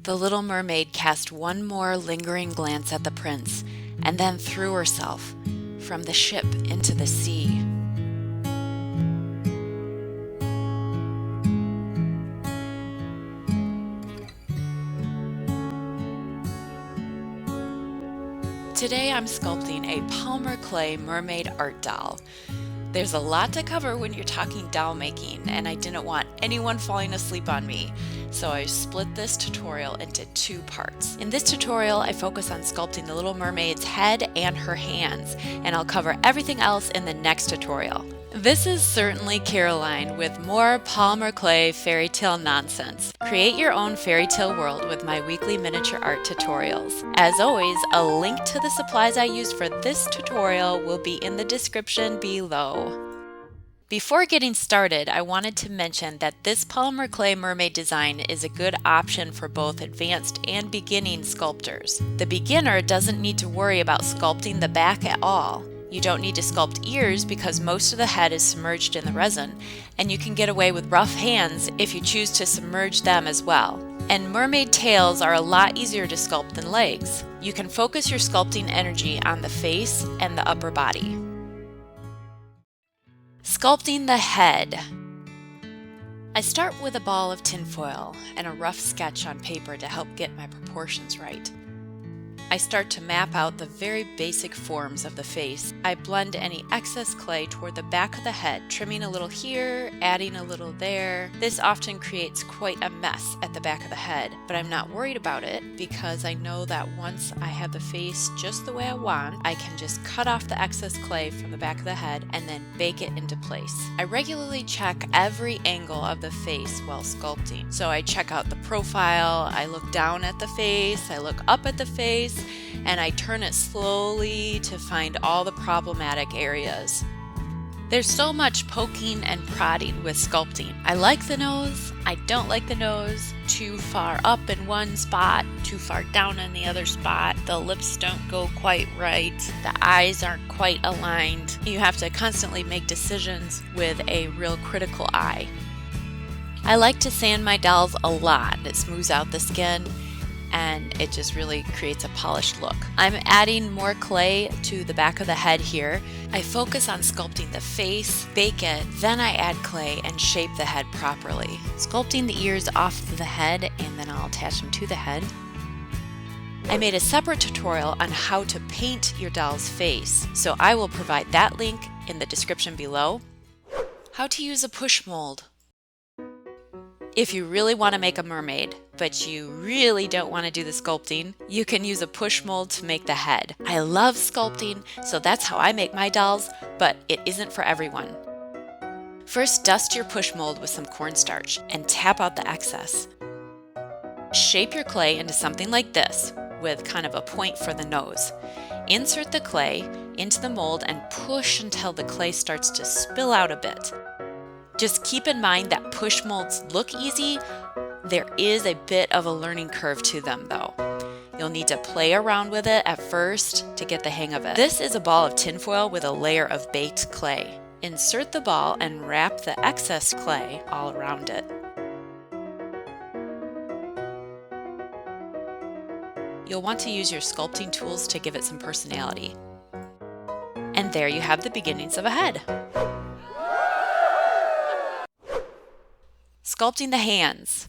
The Little Mermaid cast one more lingering glance at the prince and then threw herself from the ship into the sea. Today I'm sculpting a Polymer clay mermaid art doll. There's a lot to cover when you're talking doll making, and I didn't want anyone falling asleep on me, so I split this tutorial into 2 parts. In this tutorial, I focus on sculpting the Little Mermaid's head and her hands, and I'll cover everything else in the next tutorial. This is CertainlyCaroline with more Polymer clay fairy tale nonsense. Create your own fairy tale world with my weekly miniature art tutorials. As always, a link to the supplies I used for this tutorial will be in the description below. Before getting started, I wanted to mention that this Polymer clay mermaid design is a good option for both advanced and beginning sculptors. The beginner doesn't need to worry about sculpting the back at all. You don't need to sculpt ears because most of the head is submerged in the resin, and you can get away with rough hands if you choose to submerge them as well. And mermaid tails are a lot easier to sculpt than legs. You can focus your sculpting energy on the face and the upper body. Sculpting the head. I start with a ball of tinfoil and a rough sketch on paper to help get my proportions right. I start to map out the very basic forms of the face. I blend any excess clay toward the back of the head, trimming a little here, adding a little there. This often creates quite a mess at the back of the head, but I'm not worried about it because I know that once I have the face just the way I want, I can just cut off the excess clay from the back of the head and then bake it into place. I regularly check every angle of the face while sculpting. So I check out the profile, I look down at the face, I look up at the face, and I turn it slowly to find all the problematic areas. There's so much poking and prodding with sculpting. I like the nose, I don't like the nose, too far up in one spot, too far down in the other spot, the lips don't go quite right, the eyes aren't quite aligned. You have to constantly make decisions with a real critical eye. I like to sand my dolls a lot. It smooths out the skin, and it just really creates a polished look. I'm adding more clay to the back of the head here. I focus on sculpting the face, bake it, then I add clay and shape the head properly. Sculpting the ears off the head, and then I'll attach them to the head. I made a separate tutorial on how to paint your doll's face, so I will provide that link in the description below. How to use a push mold. If you really want to make a mermaid, but you really don't want to do the sculpting, you can use a push mold to make the head. I love sculpting, so that's how I make my dolls, but it isn't for everyone. First, dust your push mold with some cornstarch and tap out the excess. Shape your clay into something like this, with kind of a point for the nose. Insert the clay into the mold and push until the clay starts to spill out a bit. Just keep in mind that push molds look easy. There is a bit of a learning curve to them though. You'll need to play around with it at first to get the hang of it. This is a ball of tinfoil with a layer of baked clay. Insert the ball and wrap the excess clay all around it. You'll want to use your sculpting tools to give it some personality. And there you have the beginnings of a head. Sculpting the hands.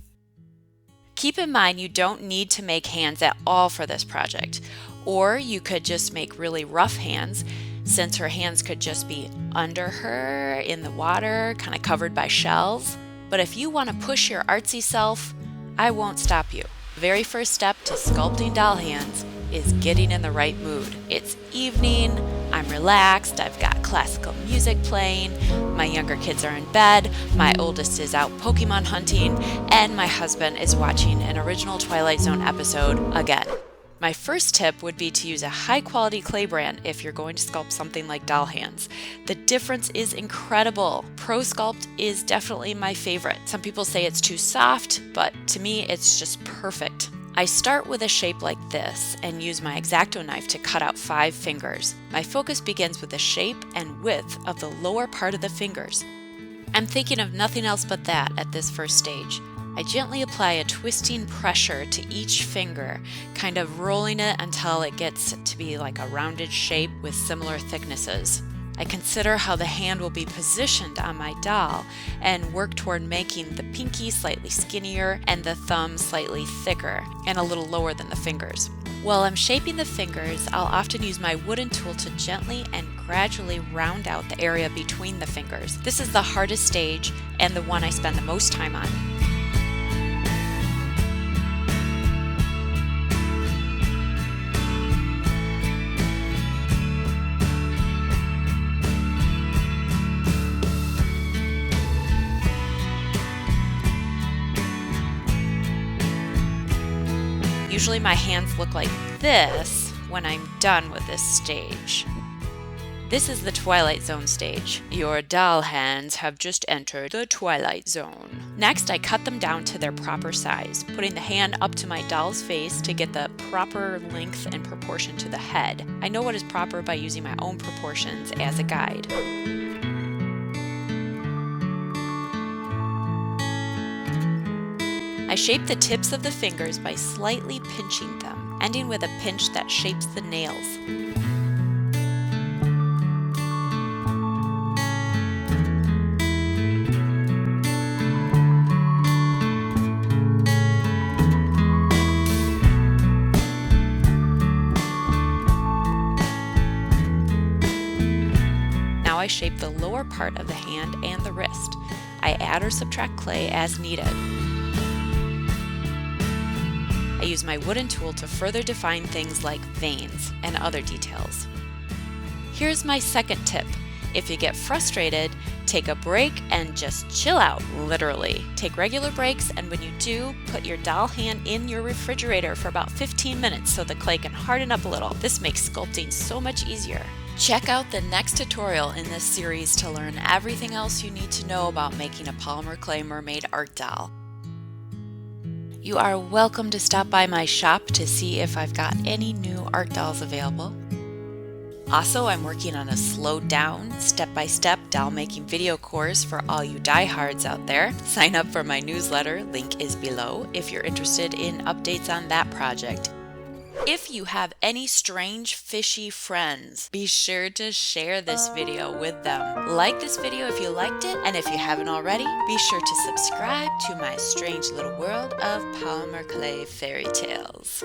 Keep in mind you don't need to make hands at all for this project, or you could just make really rough hands since her hands could just be under her in the water, kind of covered by shells. But if you want to push your artsy self, I won't stop you. The very first step to sculpting doll hands is getting in the right mood. It's evening, I'm relaxed, I've got classical music playing, my younger kids are in bed, my oldest is out Pokemon hunting, and my husband is watching an original Twilight Zone episode again. My first tip would be to use a high quality clay brand if you're going to sculpt something like doll hands. The difference is incredible. Pro Sculpt is definitely my favorite. Some people say it's too soft, but to me it's just perfect. I start with a shape like this and use my X-Acto knife to cut out 5 fingers. My focus begins with the shape and width of the lower part of the fingers. I'm thinking of nothing else but that at this first stage. I gently apply a twisting pressure to each finger, kind of rolling it until it gets to be like a rounded shape with similar thicknesses. I consider how the hand will be positioned on my doll and work toward making the pinky slightly skinnier and the thumb slightly thicker and a little lower than the fingers. While I'm shaping the fingers, I'll often use my wooden tool to gently and gradually round out the area between the fingers. This is the hardest stage and the one I spend the most time on. Usually my hands look like this when I'm done with this stage. This is the Twilight Zone stage. Your doll hands have just entered the Twilight Zone. Next, I cut them down to their proper size, putting the hand up to my doll's face to get the proper length and proportion to the head. I know what is proper by using my own proportions as a guide. I shape the tips of the fingers by slightly pinching them, ending with a pinch that shapes the nails. Now I shape the lower part of the hand and the wrist. I add or subtract clay as needed. I use my wooden tool to further define things like veins and other details. Here's my second tip. If you get frustrated, take a break and just chill out, literally. Take regular breaks, and when you do, put your doll hand in your refrigerator for about 15 minutes so the clay can harden up a little. This makes sculpting so much easier. Check out the next tutorial in this series to learn everything else you need to know about making a polymer clay mermaid art doll. You are welcome to stop by my shop to see if I've got any new art dolls available. Also, I'm working on a slowed down, step-by-step doll making video course for all you diehards out there. Sign up for my newsletter, link is below, if you're interested in updates on that project. If you have any strange fishy friends, be sure to share this video with them. Like this video if you liked it, and if you haven't already, be sure to subscribe to my strange little world of polymer clay fairy tales.